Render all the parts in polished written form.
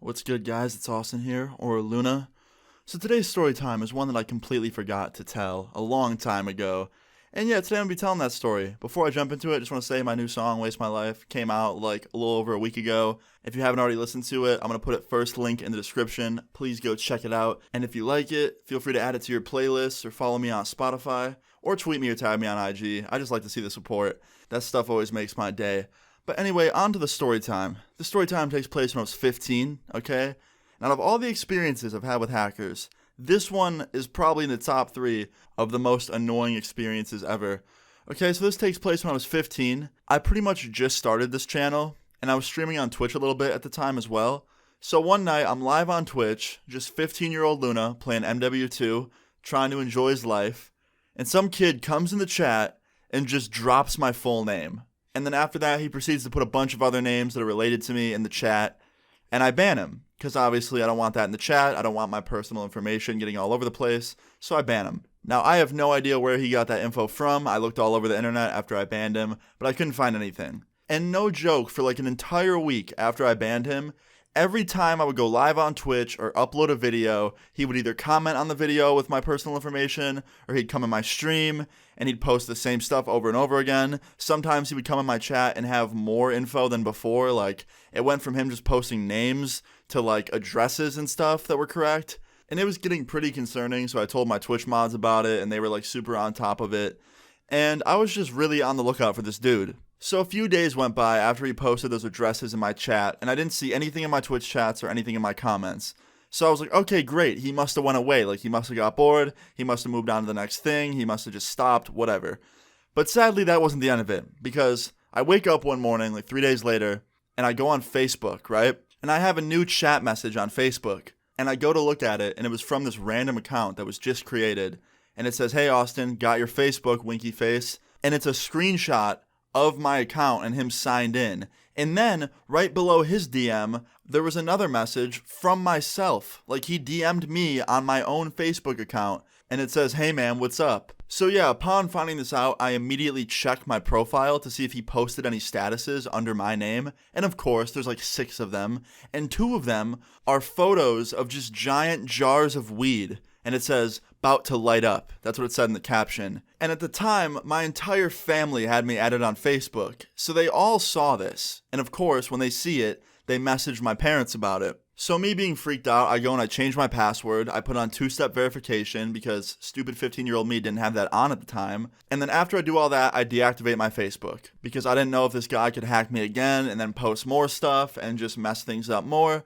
What's good, guys? It's Austin here, or Luna. So today's story time is one that I completely forgot to tell a long time ago. And yeah, today I'm going to be telling that story. Before I jump into it, I just want to say my new song, Waste My Life, came out like a little over a week ago. If you haven't already listened to it, I'm going to put it first link in the description. Please go check it out. And if you like it, feel free to add it to your playlist or follow me on Spotify or tweet me or tag me on IG. I just like to see the support. That stuff always makes my day. But anyway, on to the story time. The story time takes place when I was 15, okay? And out of all the experiences I've had with hackers, this one is probably in the top 3 of the most annoying experiences ever. Okay, so this takes place when I was 15. I pretty much just started this channel, and I was streaming on Twitch a little bit at the time as well. So one night, I'm live on Twitch, just 15-year-old Luna playing MW2, trying to enjoy his life, and some kid comes in the chat and just drops my full name. And then after that, he proceeds to put a bunch of other names that are related to me in the chat, and I ban him, because obviously I don't want that in the chat. I don't want my personal information getting all over the place, so I ban him. Now, I have no idea where he got that info from. I looked all over the internet after I banned him, but I couldn't find anything. And no joke, for like an entire week after I banned him, every time I would go live on Twitch or upload a video, he would either comment on the video with my personal information, or he'd come in my stream, and he'd post the same stuff over and over again. Sometimes he would come in my chat and have more info than before. Like, it went from him just posting names to like addresses and stuff that were correct. And it was getting pretty concerning, so I told my Twitch mods about it, and they were like super on top of it. And I was just really on the lookout for this dude. So a few days went by after he posted those addresses in my chat, and I didn't see anything in my Twitch chats or anything in my comments. So I was like, okay, great, he must have went away. Like, he must have got bored, he must have moved on to the next thing, he must have just stopped, whatever. But sadly, that wasn't the end of it, because I wake up one morning, like 3 days later, and I go on Facebook, right? And I have a new chat message on Facebook, and I go to look at it, and it was from this random account that was just created, and it says, hey Austin, got your Facebook, winky face, and it's a screenshot of my account and him signed in. And then, right below his DM, there was another message from myself. Like, he DM'd me on my own Facebook account, and it says, hey man, what's up? So yeah, upon finding this out, I immediately checked my profile to see if he posted any statuses under my name. And of course, there's like 6 of them, and 2 of them are photos of just giant jars of weed. And it says, about to light up. That's what it said in the caption. And at the time, my entire family had me added on Facebook. So they all saw this. And of course, when they see it, they messaged my parents about it. So me being freaked out, I go and I change my password. I put on 2-step verification because stupid 15-year-old me didn't have that on at the time. And then after I do all that, I deactivate my Facebook because I didn't know if this guy could hack me again and then post more stuff and just mess things up more.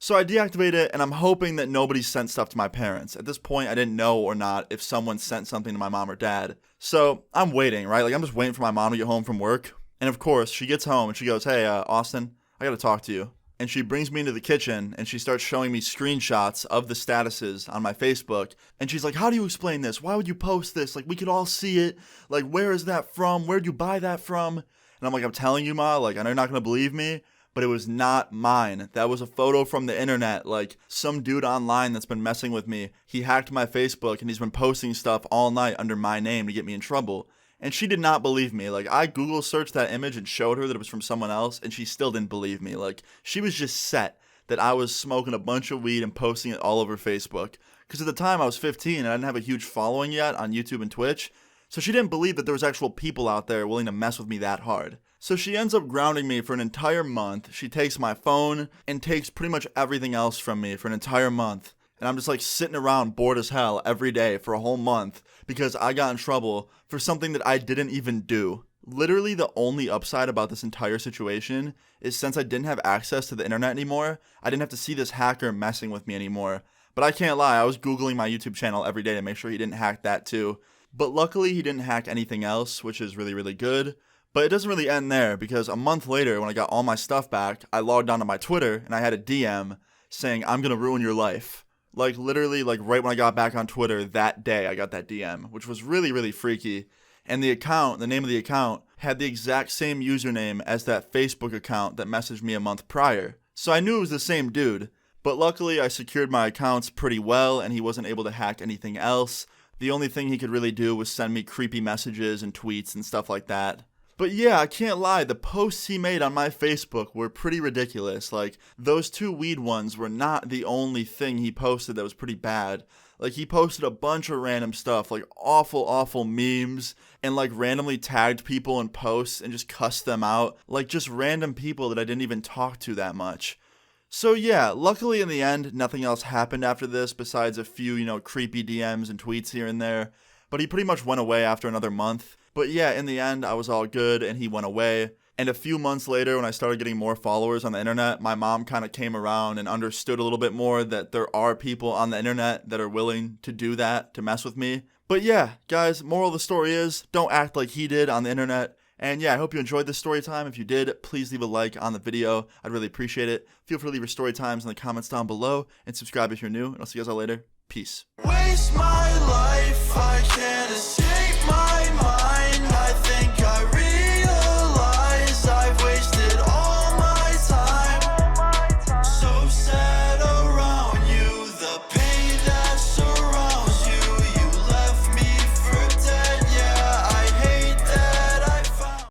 So I deactivate it, and I'm hoping that nobody sent stuff to my parents. At this point, I didn't know or not if someone sent something to my mom or dad. So I'm waiting, right? Like, I'm just waiting for my mom to get home from work. And of course, she gets home and she goes, hey, Austin, I gotta talk to you. And she brings me into the kitchen and she starts showing me screenshots of the statuses on my Facebook. And she's like, how do you explain this? Why would you post this? Like, we could all see it. Like, where is that from? Where'd you buy that from? And I'm like, I'm telling you, Ma, like, I know you're not gonna believe me, but it was not mine. That was a photo from the internet. Like, some dude online that's been messing with me, he hacked my Facebook and he's been posting stuff all night under my name to get me in trouble. And she did not believe me. Like, I Google searched that image and showed her that it was from someone else, and she still didn't believe me. Like, she was just set that I was smoking a bunch of weed and posting it all over Facebook. Because at the time I was 15 and I didn't have a huge following yet on YouTube and Twitch. So she didn't believe that there was actual people out there willing to mess with me that hard. So she ends up grounding me for an entire month. She takes my phone and takes pretty much everything else from me for an entire month. And I'm just like sitting around bored as hell every day for a whole month because I got in trouble for something that I didn't even do. Literally the only upside about this entire situation is since I didn't have access to the internet anymore, I didn't have to see this hacker messing with me anymore. But I can't lie, I was Googling my YouTube channel every day to make sure he didn't hack that too. But luckily he didn't hack anything else, which is really, really good. But it doesn't really end there because a month later when I got all my stuff back, I logged onto my Twitter and I had a DM saying, I'm gonna ruin your life. Like, literally, like, right when I got back on Twitter that day, I got that DM, which was really, really freaky. And the account, the name of the account, had the exact same username as that Facebook account that messaged me a month prior. So I knew it was the same dude. But luckily, I secured my accounts pretty well, and he wasn't able to hack anything else. The only thing he could really do was send me creepy messages and tweets and stuff like that. But yeah, I can't lie, the posts he made on my Facebook were pretty ridiculous. Like, those two weed ones were not the only thing he posted that was pretty bad. Like, he posted a bunch of random stuff, like awful memes, and like randomly tagged people in posts and just cussed them out. Like, just random people that I didn't even talk to that much. So yeah, luckily in the end, nothing else happened after this besides a few, creepy DMs and tweets here and there. But he pretty much went away after another month. But yeah, in the end, I was all good and he went away. And a few months later, when I started getting more followers on the internet, my mom kind of came around and understood a little bit more that there are people on the internet that are willing to do that, to mess with me. But yeah, guys, moral of the story is, don't act like he did on the internet. And yeah, I hope you enjoyed this story time. If you did, please leave a like on the video. I'd really appreciate it. Feel free to leave your story times in the comments down below. And subscribe if you're new. And I'll see you guys all later. Peace. Waste my life, I can't escape.